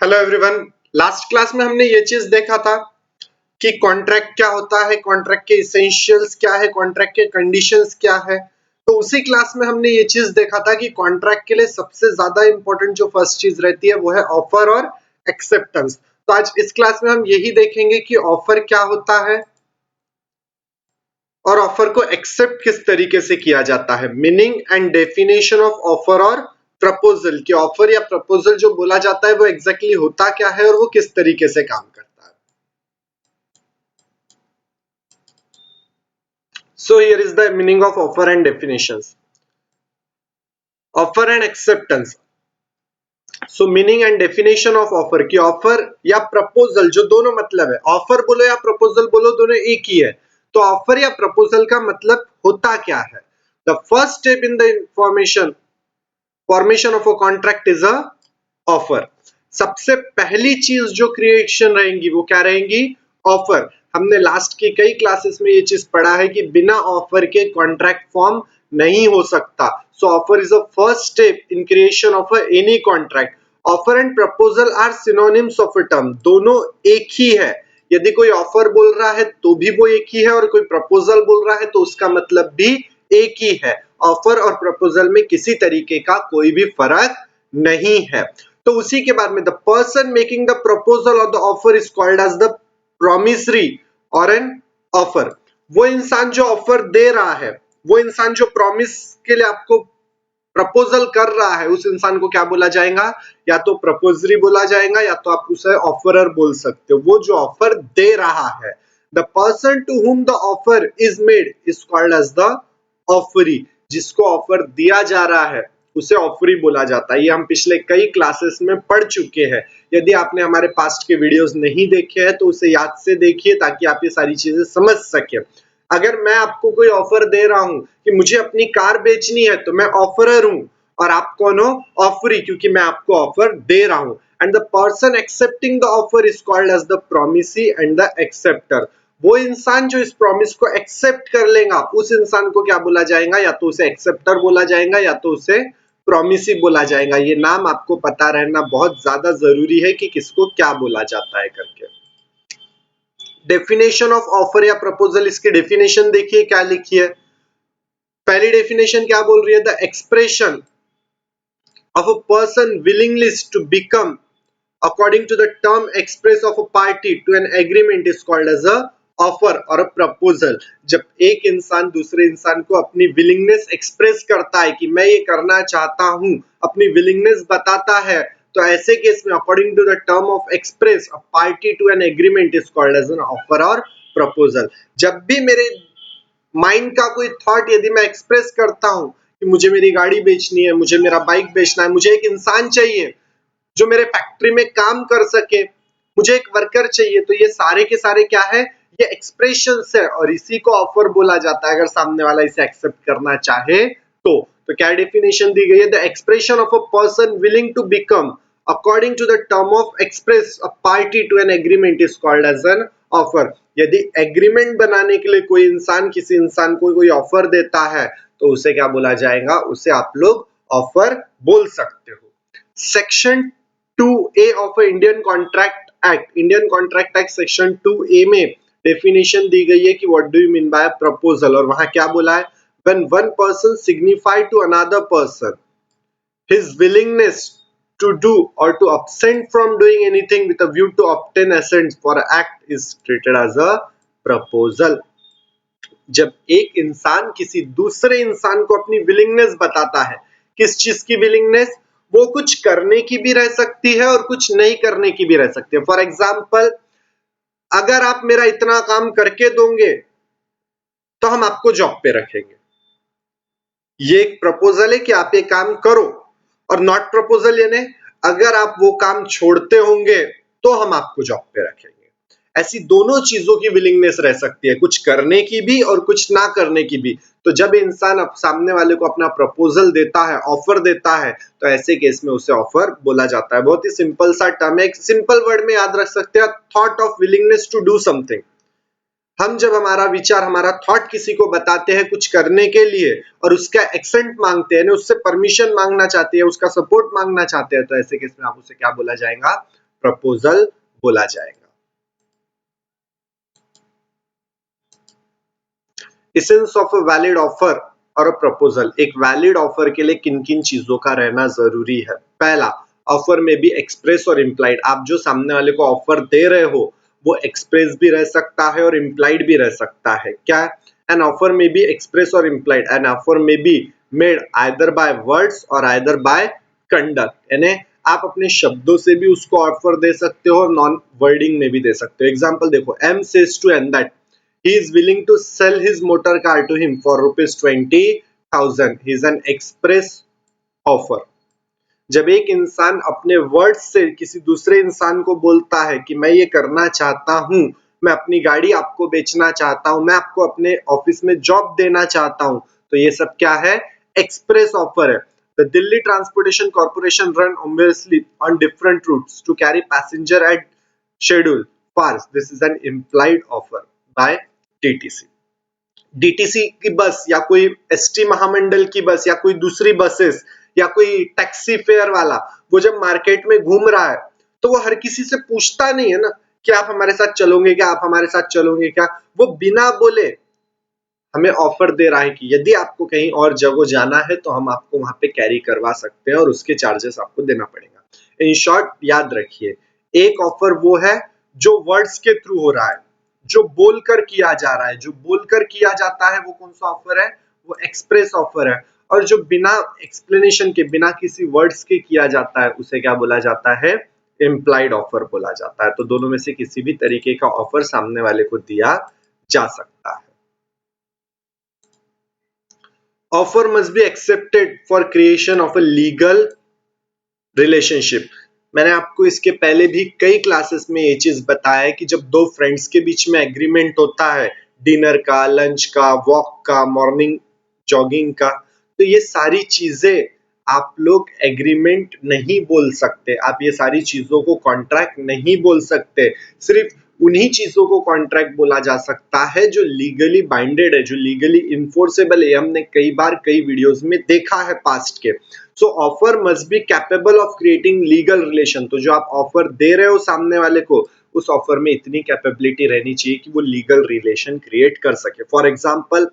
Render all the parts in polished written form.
Hello everyone. Last class में हमने ये चीज देखा था कि कॉन्ट्रैक्ट क्या होता है, कॉन्ट्रैक्ट के इसेंशियल्स क्या है, कॉन्ट्रैक्ट के कंडीशंस क्या है। तो उसी क्लास में हमने ये चीज देखा था कि कॉन्ट्रैक्ट के लिए सबसे ज्यादा इंपॉर्टेंट जो फर्स्ट चीज रहती है वो है ऑफर और एक्सेप्टेंस। तो आज इस क्लास में हम यही देखेंगे कि ऑफर क्या होता है और ऑफर को एक्सेप्ट किस तरीके से किया जाता है। Meaning and definition of offer और प्रपोजल, कि ऑफर या प्रपोजल जो बोला जाता है वो एग्जैक्टली होता क्या है और वो किस तरीके से काम करता है। So here is the meaning of offer and definitions. Offer and acceptance. So meaning and definition of offer, कि ऑफर या प्रपोजल जो दोनों मतलब है, ऑफर बोलो या प्रपोजल बोलो दोनों एक ही है। तो ऑफर या प्रपोजल का मतलब होता क्या है। The first step in the formation of a contract is a offer. सबसे पहली चीज जो क्रिएशन रहेंगी वो क्या रहेंगी, ऑफर। हमने लास्ट की कई क्लासेस में ये चीज पढ़ा है कि बिना ऑफर के कॉन्ट्रैक्ट फॉर्म नहीं हो सकता। So offer is a first step in creation of any contract. Offer and proposal are synonyms of a term, दोनों एक ही है। यदि कोई ऑफर बोल रहा है तो भी वो एक ही है और कोई प्रपोजल बोल रहा है तो उसका मतलब भी एक ही है। ऑफर और प्रपोजल में किसी तरीके का कोई भी फर्क नहीं है। तो उसी के बाद में the person making the proposal और the offer is called as the promissory और एन ऑफर। वो इंसान जो ऑफर दे रहा है, वो इंसान जो प्रॉमिस के लिए आपको प्रपोजल कर रहा है, उस इंसान को क्या बोला जाएगा, या तो प्रपोजरी बोला जाएगा या तो आप उसे ऑफरर बोल सकते हो। वो जो ऑफर दे रहा है, the person to whom the offer is made is called as the offeree. जिसको ऑफर दिया जा रहा है उसे ऑफरी बोला जाता है। ये हम पिछले कई क्लासेस में पढ़ चुके हैं। यदि आपने हमारे पास्ट के वीडियोस नहीं देखे हैं तो उसे याद से देखिए ताकि आप ये सारी चीजें समझ सके। अगर मैं आपको कोई ऑफर दे रहा हूं कि मुझे अपनी कार बेचनी है तो मैं ऑफरर हूं और आप कौन हो, ऑफरी, क्योंकि मैं आपको ऑफर दे रहा हूं। And the person accepting the offer is called as the promisee and the acceptor. वो इंसान जो इस प्रॉमिस को एक्सेप्ट कर लेगा उस इंसान को क्या बोला जाएगा, या तो उसे एक्सेप्टर बोला जाएगा या तो उसे प्रॉमिसी बोला जाएगा। ये नाम आपको पता रहना बहुत ज्यादा जरूरी है कि किसको क्या बोला जाता है करके। डेफिनेशन ऑफ ऑफर या प्रपोजल, इसकी डेफिनेशन देखिए क्या लिखी है। पहली डेफिनेशन क्या बोल रही है, the expression of a person willingness to become according to the term express of a party to an agreement is called as a offer or a proposal। जब एक इंसान दूसरे इंसान को अपनी विलिंगनेस एक्सप्रेस करता है कि मैं ये करना चाहता हूं, अपनी विलिंगनेस बताता है, तो ऐसे केस में according to the term of express a party to an agreement is called as an offer और प्रपोजल। जब भी मेरे माइंड का कोई थॉट यदि मैं एक्सप्रेस करता हूं कि मुझे मेरी गाड़ी बेचनी है, मुझे मेरा बाइक बेचना है, मुझे एक इंसान चाहिए जो मेरे फैक्ट्री में काम कर सके, मुझे एक वर्कर चाहिए, तो ये सारे के सारे क्या है, ये एक्सप्रेशंस है और इसी को ऑफर बोला जाता है अगर सामने वाला इसे एक्सेप्ट करना चाहे तो क्या डेफिनेशन दी गई है, the expression of a person willing to become according to the term of express a party to an agreement is called as an offer. यदि एग्रीमेंट बनाने के लिए कोई इंसान किसी इंसान को कोई ऑफर देता है तो उसे क्या बोला जाएगा, उसे आप लोग ऑफर बोल सकते हो। Section 2A of Indian contract act, Indian contract act section 2A में डेफिनेशन दी गई है कि what do you mean by proposal, और वहां क्या बोला है, when one person signify to another person his willingness to do or to absent from doing anything with a view to obtain assent for an act is treated as a proposal। जब एक इंसान किसी दूसरे इंसान को अपनी willingness बताता है, किस चीज की विलिंगनेस, वो कुछ करने की भी रह सकती है और कुछ नहीं करने की भी रह सकती है। फॉर एग्जाम्पल, अगर आप मेरा इतना काम करके दोगे तो हम आपको जॉब पे रखेंगे, ये एक प्रपोजल है कि आप ये काम करो। और नॉट प्रपोजल यानी अगर आप वो काम छोड़ते होंगे तो हम आपको जॉब पे रखेंगे। ऐसी दोनों चीजों की विलिंगनेस रह सकती है, कुछ करने की भी और कुछ ना करने की भी। तो जब इंसान अब सामने वाले को अपना प्रपोजल देता है, ऑफर देता है, तो ऐसे केस में उसे ऑफर बोला जाता है। बहुत ही सिंपल सा टर्म है, एक सिंपल वर्ड में याद रख सकते हैं, thought of willingness to do something. हम जब हमारा विचार, हमारा थॉट किसी को बताते हैं कुछ करने के लिए और उसका एक्सेंट मांगते हैं, उससे परमिशन मांगना चाहते हैं, उसका सपोर्ट मांगना चाहते हैं, तो ऐसे केस में आप उसे क्या बोला जाएगा, प्रपोजल बोला जाएगा। Essence of a valid offer और प्रपोजल। एक वैलिड ऑफर के लिए किन किन चीजों का रहना जरूरी है। पहला, ऑफर में भी एक्सप्रेस और इम्प्लाइड। आप जो सामने वाले को ऑफर दे रहे हो वो एक्सप्रेस भी रह सकता है और इम्प्लाइड भी रह सकता है। क्या? एन ऑफर में बी एक्सप्रेस और इम्प्लाइड। एन ऑफर में be made either by words और आइदर बाय कंडक्ट। यानी आप अपने शब्दों से भी उसको ऑफर दे सकते हो और नॉन वर्डिंग में भी दे सकते हो। एग्जाम्पल देखो, M says to N that he is willing to sell his motor car to him for rupees 20,000. He is an express offer. जब एक इंसान अपने वर्ड से किसी दूसरे इंसान को बोलता है कि मैं ये करना चाहता हूं, मैं अपनी गाड़ी आपको बेचना चाहता हूं, मैं आपको अपने ऑफिस में जॉब देना चाहता हूं, तो ये सब क्या है? एक्सप्रेस ऑफर है। The Delhi Transportation Corporation run ominously on different routes to carry passenger at schedule. First, this is an implied offer by DTC। DTC की बस या कोई एसटी महामंडल की बस या कोई दूसरी बसेस या कोई टैक्सी फेयर वाला वो जब मार्केट में घूम रहा है तो वो हर किसी से पूछता नहीं है ना कि आप हमारे साथ चलोगे क्या, आप हमारे साथ चलोगे क्या। वो बिना बोले हमें ऑफर दे रहा है कि यदि आपको कहीं और जगह जाना है तो हम आपको वहां पे कैरी करवा सकते हैं और उसके चार्जेस आपको देना पड़ेगा। इन शॉर्ट याद रखिए, एक ऑफर वो है जो वर्ड्स के थ्रू हो रहा है, जो बोलकर किया जा रहा है। जो बोलकर किया जाता है वो कौन सा ऑफर है? वो एक्सप्रेस ऑफर है। और जो बिना एक्सप्लेनेशन के, बिना किसी वर्ड्स के किया जाता है उसे क्या बोला जाता है? इम्प्लाइड ऑफर बोला जाता है। तो दोनों में से किसी भी तरीके का ऑफर सामने वाले को दिया जा सकता है। Offer must be accepted for creation of a legal relationship। मैंने आपको इसके पहले भी कई क्लासेस में ये चीज बताया है कि जब दो फ्रेंड्स के बीच में एग्रीमेंट होता है, डिनर का, लंच का, वॉक का, मॉर्निंग जॉगिंग का, तो ये सारी चीजें आप लोग एग्रीमेंट नहीं बोल सकते। आप ये सारी चीजों को कॉन्ट्रैक्ट नहीं बोल सकते। सिर्फ उन्हीं चीजों को कॉन्ट्रैक्ट बोला जा सकता है जो लीगली बाइंडेड है, जो लीगली इन्फोर्सेबल है। हमने कई बार कई वीडियोस में देखा है पास्ट के। सो offer must be capable of creating legal relation. तो जो आप ऑफर दे रहे हो सामने वाले को, उस ऑफर में इतनी कैपेबिलिटी रहनी चाहिए कि वो लीगल रिलेशन क्रिएट कर सके। फॉर एग्जाम्पल,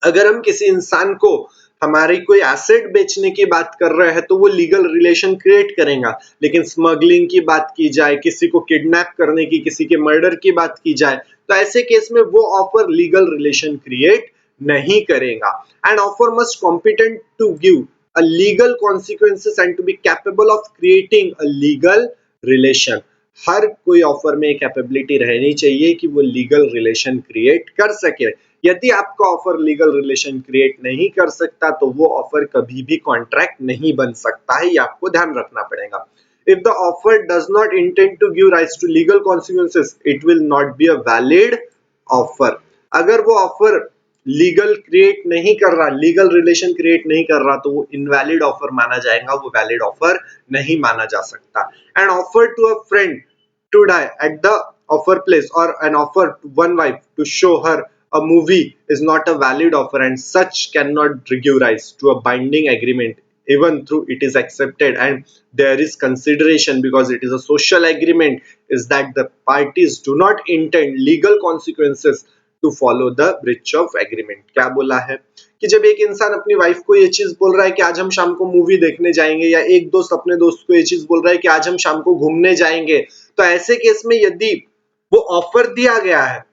अगर हम किसी इंसान को हमारी कोई एसेट बेचने की बात कर रहे हैं तो वो लीगल रिलेशन क्रिएट करेगा। लेकिन स्मगलिंग की बात की जाए, किसी को किडनैप करने की, किसी के मर्डर की बात की जाए, तो ऐसे केस में वो ऑफर लीगल रिलेशन क्रिएट नहीं करेगा। And offer must competent to give a legal consequences and to be capable of creating a legal relation. हर कोई ऑफर में कैपेबिलिटी रहनी चाहिए कि वो लीगल रिलेशन क्रिएट कर सके। यदि आपका ऑफर लीगल रिलेशन क्रिएट नहीं कर सकता तो वो ऑफर कभी भी कॉन्ट्रैक्ट नहीं बन सकता है, ये आपको ध्यान रखना पड़ेगा। If the offer does not intend to give rise to legal consequences, it will not be a valid offer। अगर वो ऑफर लीगल क्रिएट नहीं कर रहा, लीगल रिलेशन क्रिएट नहीं कर रहा, तो वो इनवैलिड ऑफर माना जाएगा, वो वैलिड ऑफर नहीं माना जा सकता। And offer to a friend to die at the offer place or an offer to one wife to show her a movie is not a valid offer, and such cannot give rise to a binding agreement even though it is accepted and there is consideration, because it is a social agreement, is that the parties do not intend legal consequences to follow the breach of agreement। क्या बोला है कि जब एक इंसान अपनी wife को ये चीज बोल रहा है कि आज हम शाम को मूवी देखने जाएंगे, या एक दोस्त अपने दोस्त को ये चीज बोल रहा है कि आज हम शाम को घूमने जाएंगे, तो ऐसे केस में यदि वो ऑफर दिया गया है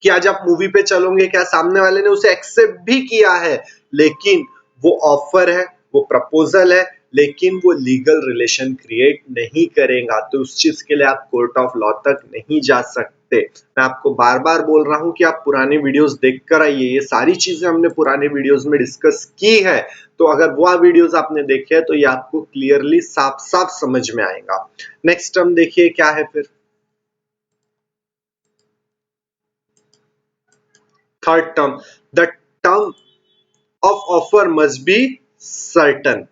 कि आज आप मूवी पे चलोगे क्या, सामने वाले ने उसे एक्सेप्ट भी किया है, लेकिन वो ऑफर है, वो प्रपोजल है, लेकिन वो लीगल रिलेशन क्रिएट नहीं करेगा, तो उस चीज के लिए आप कोर्ट ऑफ लॉ तक नहीं जा सकते। मैं आपको बार बार बोल रहा हूं कि आप पुराने वीडियोस देखकर आइए, ये सारी चीजें हमने पुराने वीडियोस में डिस्कस की है। तो अगर वो वीडियोस आपने देखे हैं तो ये आपको क्लियरली साफ साफ समझ में आएगा। नेक्स्ट टर्म देखिए क्या है फिर। Third term, the term of offer must be certain.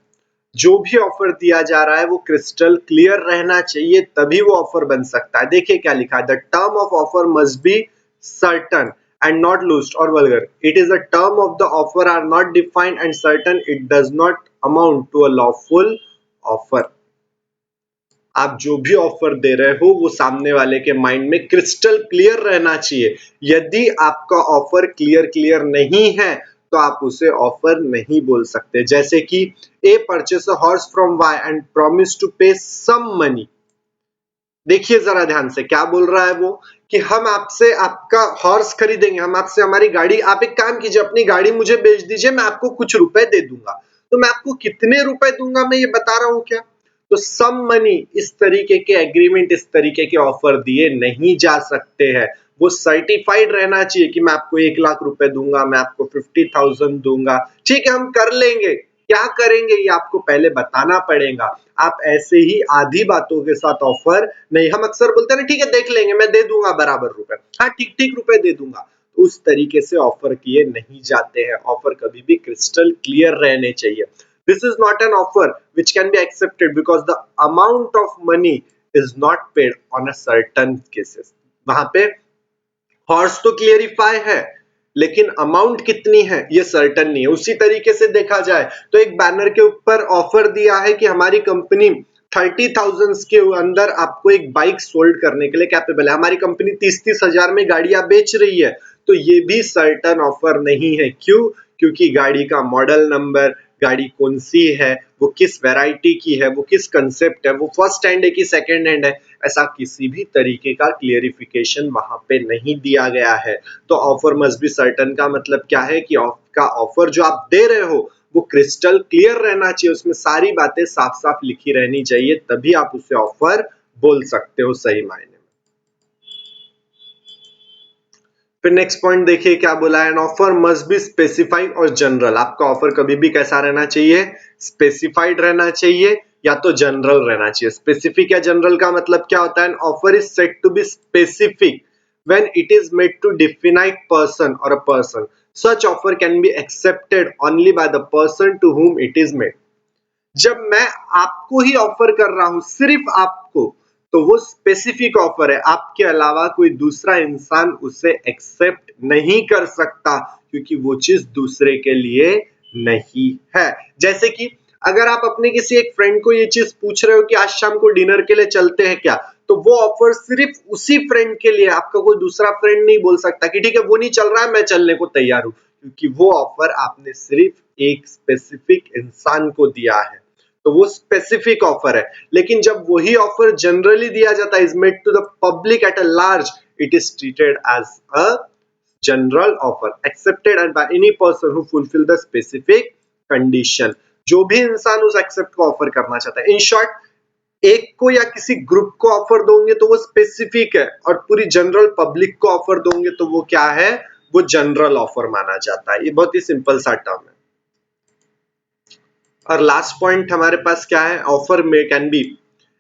जो भी ऑफर दिया जा रहा है वो क्रिस्टल क्लियर रहना चाहिए, तभी वो ऑफर बन सकता है। देखिए क्या लिखा है, the term of offer must be certain and not loose or vulgar. It is the term of the offer are not defined and certain, it does not amount to a lawful offer। आप जो भी offer दे रहे हो वो सामने वाले के mind में क्रिस्टल क्लियर रहना चाहिए। यदि आपका ऑफर क्लियर नहीं है तो आप उसे ऑफर नहीं बोल सकते। जैसे कि A purchase a horse from Y and promise to pay some money. देखिए जरा ध्यान से क्या बोल रहा है वो, कि हम आपसे आपका हॉर्स खरीदेंगे, हम आपसे हमारी गाड़ी, आप एक काम कीजिए अपनी गाड़ी मुझे बेच दीजिए, मैं आपको कुछ रुपए दे दूंगा। तो मैं आपको कितने रुपए दूंगा मैं ये बता रहा हूं क्या? तो सम मनी, इस तरीके के एग्रीमेंट, इस तरीके के ऑफर दिए नहीं जा सकते हैं। वो सर्टिफाइड रहना चाहिए कि मैं आपको 1 लाख रुपए दूंगा, मैं आपको 50,000 दूंगा। ठीक है हम कर लेंगे, क्या करेंगे ये आपको पहले बताना पड़ेगा। आप ऐसे ही आधी बातों के साथ ऑफर नहीं, हम अक्सर बोलते हैं ना ठीक है देख लेंगे, मैं दे दूंगा बराबर रुपए, हाँ ठीक ठीक रुपए दे दूंगा। उस तरीके से ऑफर किए नहीं जाते हैं। ऑफर कभी भी क्रिस्टल क्लियर रहने चाहिए। This is not an offer which can be accepted because the amount of money is not paid on a certain cases. वहां पे हॉर्स तो क्लियरिफाई है लेकिन अमाउंट कितनी है ये सर्टन नहीं है। उसी तरीके से देखा जाए तो एक बैनर के ऊपर ऑफर दिया है कि हमारी कंपनी 30,000 के अंदर आपको एक बाइक सोल्ड करने के लिए कैपेबल है, हमारी कंपनी 30-30 हजार में गाड़ियां बेच रही है। तो ये भी सर्टन ऑफर नहीं है। क्यों? क्योंकि गाड़ी का मॉडल नंबर, गाड़ी कौन सी है, वो किस वैरायटी की है, वो किस कंसेप्ट है, वो फर्स्ट हैंड है कि सेकंड हैंड है, ऐसा किसी भी तरीके का क्लियरिफिकेशन वहां पे नहीं दिया गया है। तो ऑफर मस्ट बी सर्टन का मतलब क्या है कि आपका ऑफर जो आप दे रहे हो वो क्रिस्टल क्लियर रहना चाहिए, उसमें सारी बातें साफ साफ लिखी रहनी चाहिए, तभी आप उसे ऑफर बोल सकते हो सही मायने में। फिर नेक्स्ट पॉइंट देखिए क्या बोला है, an offer must be specified और जनरल। आपका ऑफर कभी भी कैसा रहना चाहिए? स्पेसिफाइड रहना चाहिए या तो जनरल रहना चाहिए। स्पेसिफिक या जनरल का मतलब क्या होता है? An offer is said to be specific when it is made to definite person or a person. Such offer can be accepted only by the person to whom it is made. जब मैं आपको ही offer कर रहा हूं, सिर्फ आपको, तो वो स्पेसिफिक ऑफर है, आपके अलावा कोई दूसरा इंसान उसे एक्सेप्ट नहीं कर सकता क्योंकि वो चीज दूसरे के लिए नहीं है। जैसे कि अगर आप अपने किसी एक फ्रेंड को ये चीज पूछ रहे हो कि आज शाम को डिनर के लिए चलते हैं क्या, तो वो ऑफर सिर्फ उसी फ्रेंड के लिए, आपका कोई दूसरा फ्रेंड नहीं बोल सकता कि ठीक है वो नहीं चल रहा है मैं चलने को तैयार हूं, क्योंकि वो ऑफर आपने सिर्फ एक स्पेसिफिक इंसान को दिया है। तो वो स्पेसिफिक ऑफर है। लेकिन जब वही ऑफर जनरली दिया जाता है, is made to the public at a large, it is treated as a general offer accepted and by any person who fulfil the specific condition. जो भी इंसान उस एक्सेप्ट को ऑफर करना चाहता है, इन शॉर्ट एक को या किसी ग्रुप को ऑफर दोगे तो वो स्पेसिफिक है, और पूरी जनरल पब्लिक को ऑफर दोगे तो वो क्या है? वो जनरल ऑफर माना जाता है। ये बहुत ही सिंपल सा टर्म है। और लास्ट पॉइंट हमारे पास क्या है? ऑफर में can be,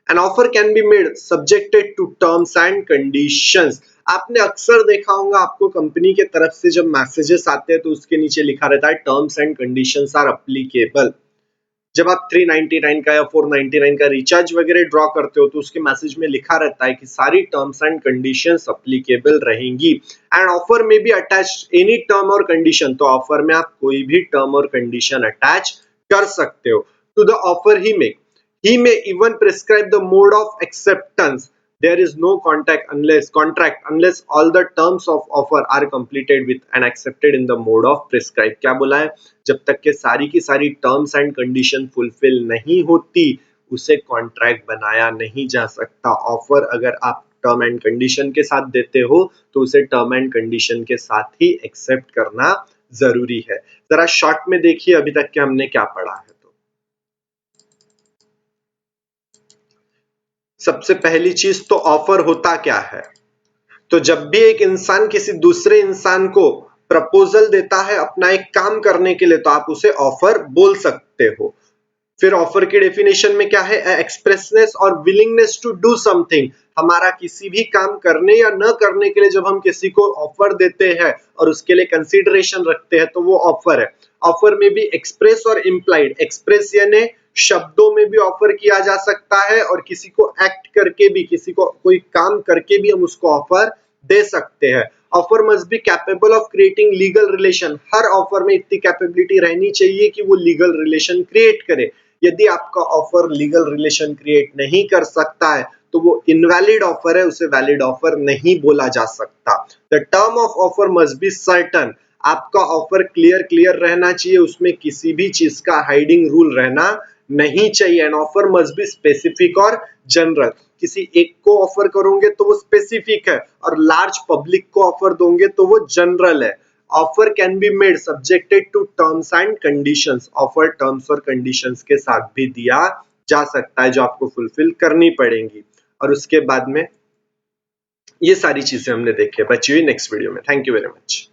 an offer can be made subjected to terms and conditions. आपने अक्सर देखा होगा आपको कंपनी के तरफ से जब मैसेजेस आते हैं तो उसके नीचे लिखा रहता है terms and conditions are applicable. जब आप 399 का या 499 का रिचार्ज वगैरह ड्रॉ करते हो तो उसके मैसेज में लिखा रहता है कि सारी टर्म्स एंड कंडीशंस अप्लीकेबल रहेंगी। एंड ऑफर में भी अटैच एनी टर्म और कंडीशन, तो ऑफर में आप कोई भी टर्म और कंडीशन अटैच कर सकते हो to the offer he may even prescribe the mode of acceptance. there is no contract unless all the terms of offer are completed with and accepted in the mode of prescribed। क्या बोला है? जब तक के सारी की सारी terms and condition fulfil नहीं होती उसे कॉन्ट्रैक्ट बनाया नहीं जा सकता। ऑफर अगर आप टर्म एंड कंडीशन के साथ देते हो तो उसे टर्म एंड कंडीशन के साथ ही एक्सेप्ट करना जरूरी है। जरा शॉर्ट में देखिए अभी तक के हमने क्या पढ़ा है। तो सबसे पहली चीज तो ऑफर होता क्या है? तो जब भी एक इंसान किसी दूसरे इंसान को प्रपोजल देता है अपना एक काम करने के लिए तो आप उसे ऑफर बोल सकते हो। फिर ऑफर की डेफिनेशन में क्या है? एक्सप्रेसनेस और विलिंगनेस टू डू समथिंग। हमारा किसी भी काम करने या न करने के लिए जब हम किसी को ऑफर देते हैं और उसके लिए कंसीडरेशन रखते हैं तो वो ऑफर है। ऑफर में भी एक्सप्रेस और इम्प्लाइड, एक्सप्रेस यानी शब्दों में भी ऑफर किया जा सकता है और किसी को एक्ट करके भी, किसी को कोई काम करके भी हम उसको ऑफर दे सकते हैं। Offer must be capable of creating legal relation. Her offer में इतनी कैपेबिलिटी रहनी चाहिए कि वो लीगल रिलेशन क्रिएट करे। यदि आपका ऑफर लीगल रिलेशन क्रिएट नहीं कर सकता है तो वो इनवैलिड ऑफर है, उसे वैलिड ऑफर नहीं बोला जा सकता। The term of offer must be certain, आपका ऑफर क्लियर रहना चाहिए, उसमें किसी भी चीज का हाइडिंग रूल रहना नहीं चाहिए। And offer must be specific और जनरल, किसी एक को ऑफर करोगे तो वो स्पेसिफिक है और लार्ज पब्लिक को ऑफर दोगे तो वो जनरल है। Offer can be made subjected to terms and conditions, offer terms और कंडीशंस के साथ भी दिया जा सकता है जो आपको फुलफिल करनी पड़ेंगी। और उसके बाद में ये सारी चीजें हमने देखी है, बची हुई नेक्स्ट वीडियो में। Thank you very much.